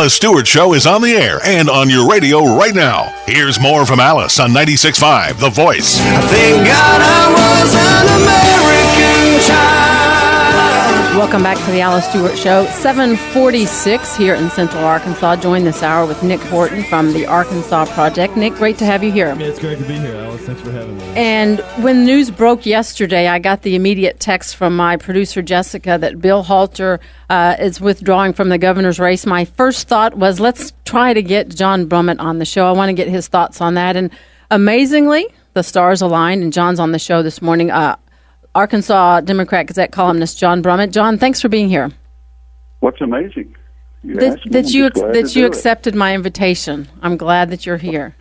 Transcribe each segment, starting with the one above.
Alice Stewart Show is on the air and on your radio right now. Here's more from Alice on 96.5, The Voice. Thank God I was an American child. Welcome back to the Alice Stewart Show. 7:46 here in Central Arkansas. Joined this hour with Nick Horton from the Arkansas Project. Nick, great to have you here. Yeah, it's great to be here, Alice. Thanks for having me. And when news broke yesterday, I got the immediate text from my producer, Jessica, that Bill Halter is withdrawing from the governor's race. My first thought was, let's try to get John Brummett on the show. I want to get his thoughts on that. And amazingly, the stars aligned, and John's on the show this morning. Arkansas Democrat-Gazette columnist John Brummett. John, thanks for being here. What's amazing? That you accepted my invitation. I'm glad that you're here.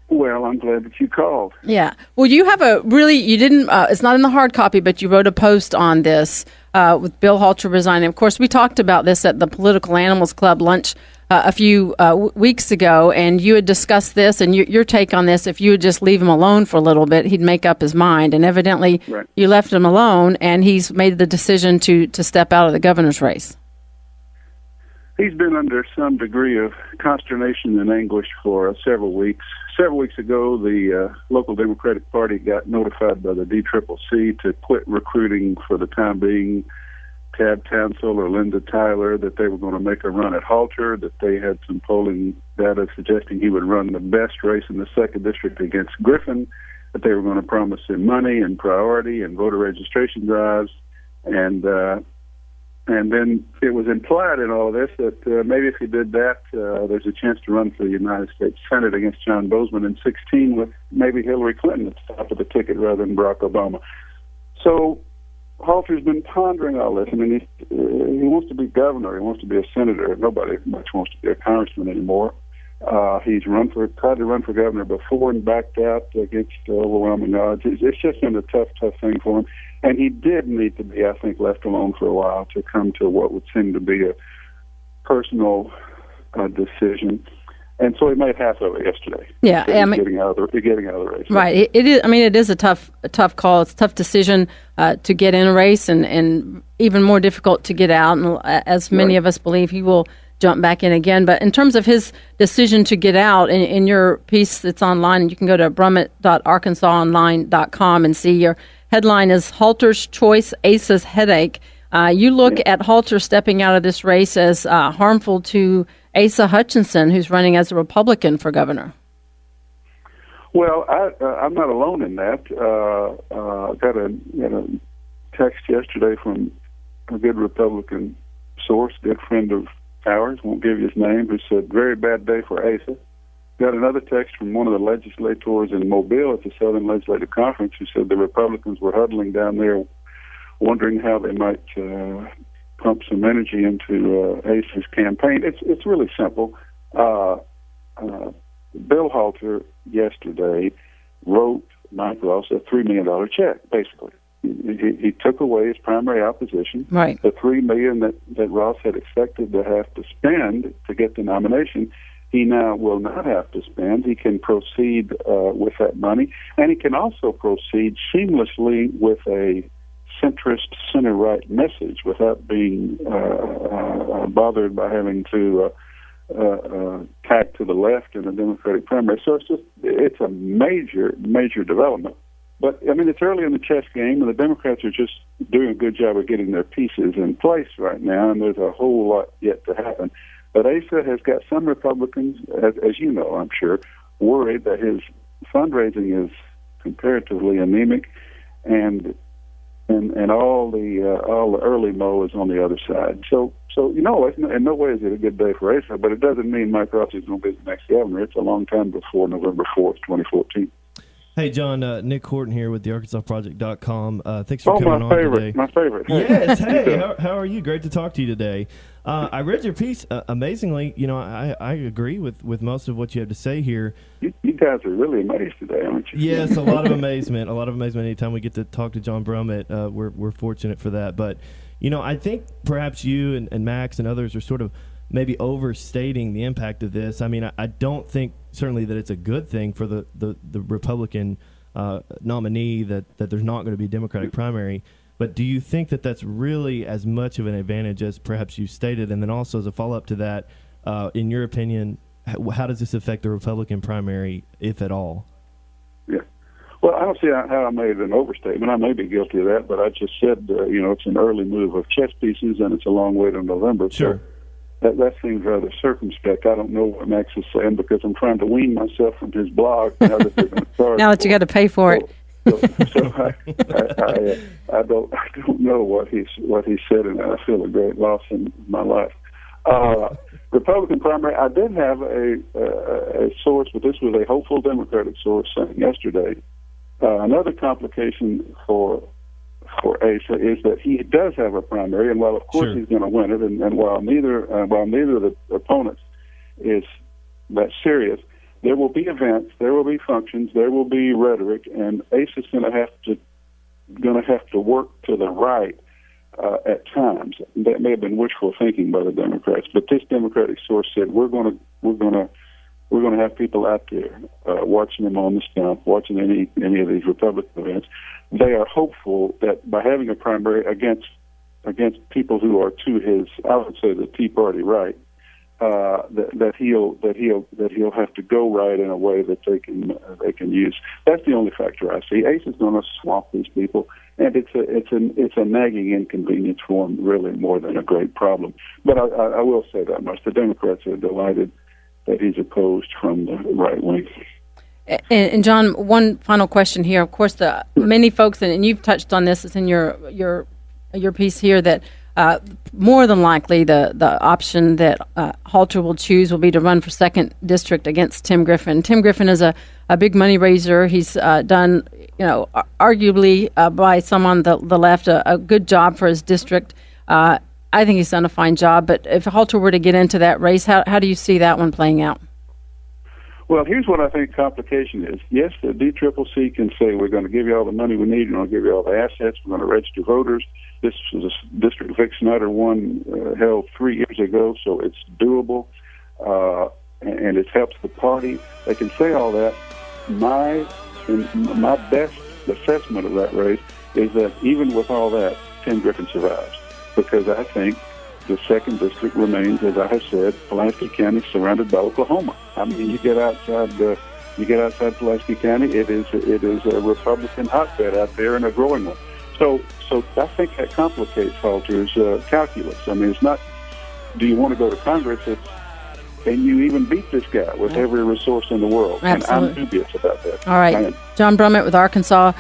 Well, I'm glad that you called. Yeah. Well, you have you didn't, it's not in the hard copy, but you wrote a post on this with Bill Halter resigning. Of course, we talked about this at the Political Animals Club lunch a few weeks ago, and you had discussed this, and your take on this, if you would just leave him alone for a little bit, he'd make up his mind. And evidently, right. You left him alone, and he's made the decision to step out of the governor's race. He's been under some degree of consternation and anguish for several weeks. Several weeks ago, the local Democratic Party got notified by the DCCC to quit recruiting for the time being Tab Townsell or Linda Tyler, that they were going to make a run at Halter, that they had some polling data suggesting he would run the best race in the 2nd District against Griffin, that they were going to promise him money and priority and voter registration drives. And then it was implied in all of this that maybe if he did that, there's a chance to run for the United States Senate against John Bozeman in 2016 with maybe Hillary Clinton at the top of the ticket rather than Barack Obama. So Halter's been pondering all this. I mean, he wants to be governor. He wants to be a senator. Nobody much wants to be a congressman anymore. He's tried to run for governor before and backed out against overwhelming odds. It's just been a tough thing for him. And he did need to be, I think, left alone for a while to come to what would seem to be a personal decision. And so he made half of it yesterday. Yeah, getting out of the race. Right. It is. I mean, it is a tough call. It's a tough decision to get in a race, and even more difficult to get out. And as many of us believe, he will jump back in again. But in terms of his decision to get out, in your piece that's online, you can go to brummett.arkansasonline.com and see your headline is Halter's Choice, Asa's Headache. You look at Halter stepping out of this race as harmful to Asa Hutchinson, who's running as a Republican for governor. Well, I'm not alone in that. I got a text yesterday from a good Republican source, good friend of ours, won't give you his name, who said, very bad day for Asa. Got another text from one of the legislators in Mobile at the Southern Legislative Conference who said the Republicans were huddling down there wondering how they might pump some energy into Asa's campaign. It's really simple. Bill Halter yesterday wrote Mike Ross a $3 million check, basically. He took away his primary opposition. Right. The $3 million that Ross had expected to have to spend to get the nomination, he now will not have to spend. He can proceed with that money, and he can also proceed seamlessly with a centrist center-right message without being bothered by having to tack to the left in the Democratic primary. So it's a major development. But, I mean, it's early in the chess game, and the Democrats are just doing a good job of getting their pieces in place right now, and there's a whole lot yet to happen. But Asa has got some Republicans, as you know, I'm sure, worried that his fundraising is comparatively anemic, and all the early mow is on the other side. So in no way is it a good day for Asa, but it doesn't mean Mike Ross is going to be the next governor. It's a long time before November 4th, 2014. Hey, John, Nick Horton here with the ArkansasProject.com. Thanks for coming on today. My favorite. Hey. Yes, hey, how are you? Great to talk to you today. I read your piece. Amazingly, I agree with most of what you have to say here. You guys are really amazed today, aren't you? Yes, a lot of amazement. Anytime we get to talk to John Brummett, we're fortunate for that. But, I think perhaps you and Max and others are sort of maybe overstating the impact of this. I mean, I don't think certainly that it's a good thing for the Republican nominee that there's not going to be a Democratic primary. But do you think that that's really as much of an advantage as perhaps you stated? And then also as a follow-up to that, In your opinion, how does this affect the Republican primary, if at all? Yeah. Well, I don't see how I made an overstatement. I may be guilty of that, but I just said, it's an early move of chess pieces, and it's a long way to November. Sure. So that seems rather circumspect. I don't know what Max is saying because I'm trying to wean myself from his blog now that they're going to charge. Now that you got to pay for it. So I don't know what he said, and I feel a great loss in my life. Republican primary, I did have a source, but this was a hopeful Democratic source saying yesterday. Another complication for Asa is that he does have a primary, and while of course Sure. he's going to win it, and while neither of the opponents is that serious, there will be events, there will be functions, there will be rhetoric, and Asa's going to have to work to the right at times. That may have been wishful thinking by the Democrats, but this Democratic source said we're going to have people out there watching them on the stump, watching any of these Republican events. They are hopeful that by having a primary against people who are to his, I would say, the Tea Party right, that he'll have to go right in a way that they can use. That's the only factor I see. Ace is going to swamp these people, and it's a nagging inconvenience for him, really, more than a great problem. But I will say that much: the Democrats are delighted that he's opposed from the right wing. And John, one final question here. Of course, the many folks, and you've touched on this, it's in your piece here, that more than likely the option that Halter will choose will be to run for 2nd District against Tim Griffin. Tim Griffin is a big money raiser. He's done, arguably by some on the left, a good job for his district. I think he's done a fine job. But if Halter were to get into that race, how do you see that one playing out? Well, here's what I think complication is. Yes, the DCCC can say we're going to give you all the money we need, we're going to give you all the assets, we're going to register voters. This was a district Vic Snyder won held 3 years ago, so it's doable, and it helps the party. They can say all that. My best assessment of that race is that even with all that, Tim Griffin survives, because I think the 2nd District remains, as I have said, Pulaski County surrounded by Oklahoma. I mean, you get outside Pulaski County, it is a Republican hotbed out there, and a growing one. So I think that complicates Halter's calculus. I mean, it's not, do you want to go to Congress? It's, can you even beat this guy with every resource in the world? Absolutely. And I'm dubious about that. All right. John Brummett with Arkansas.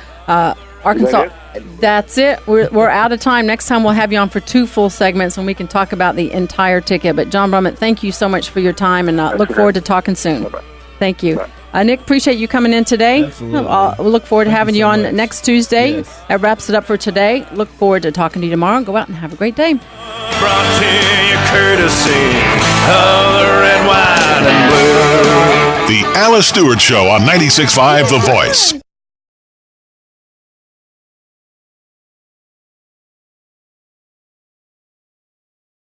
That's it. We're out of time. Next time we'll have you on for 2 full segments, and we can talk about the entire ticket. But John Brummett, thank you so much for your time, and look forward to talking soon. Bye-bye. Thank you. Bye. Nick, appreciate you coming in today. Absolutely. We'll look forward to having you on next Tuesday. Yes. That wraps it up for today. Look forward to talking to you tomorrow. Go out and have a great day. Brought to you courtesy of the red, white, and blue. The Alice Stewart Show on 96.5 The Voice.